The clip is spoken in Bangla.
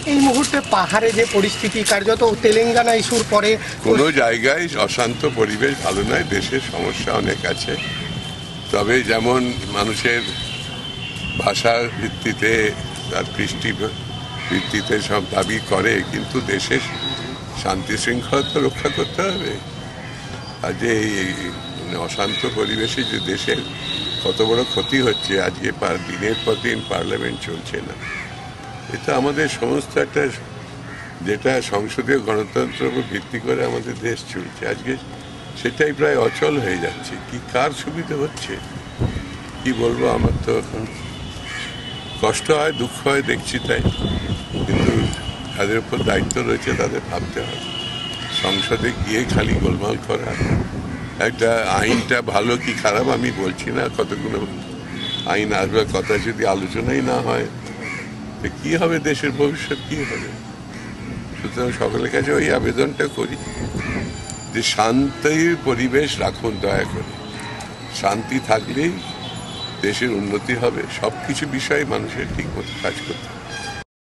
এই মুহূর্তে পাহাড়ে যে পরিস্থিতি, কার্যত তেলেঙ্গানা ইস্যুর পরে কোনো জায়গায় অশান্ত পরিবেশ ভালো নয়। দেশের সমস্যা অনেক আছে, তবে যেমন মানুষের ভাষার ভিত্তিতে তার কৃষ্টি ভিত্তিতে সব দাবি করে, কিন্তু দেশের শান্তি শৃঙ্খলা তো রক্ষা করতে হবে। আর যে এই অশান্ত পরিবেশে যে দেশের কত বড় ক্ষতি হচ্ছে, আজকে দিনের পর দিন পার্লামেন্ট চলছে না, এটা আমাদের সমস্ত একটা যেটা সংসদীয় গণতন্ত্রের উপর ভিত্তি করে আমাদের দেশ চলছে, আজকে সেটাই প্রায় অচল হয়ে যাচ্ছে। কি কার সুবিধা হচ্ছে কি বলবো, আমার তো এখন কষ্ট হয়, দুঃখ হয়, দেখছি তাই। কিন্তু যাদের উপর দায়িত্ব রয়েছে তাদের ভাবতে হবে। সংসদে গিয়ে খালি গোলমাল করা, একটা আইনটা ভালো কি খারাপ আমি বলছি না, কতগুলো আইন আসবে, কথা যদি আলোচনাই না হয় তো কি হবে, দেশের ভবিষ্যৎ কি হবে? সুতরাং সকলের কাছে ওই আবেদনটা করি যে শান্তির পরিবেশ রাখুন দয়া করে। শান্তি থাকলেই দেশের উন্নতি হবে, সব কিছু বিষয়ে মানুষের ঠিক মতো কাজ করতে হবে।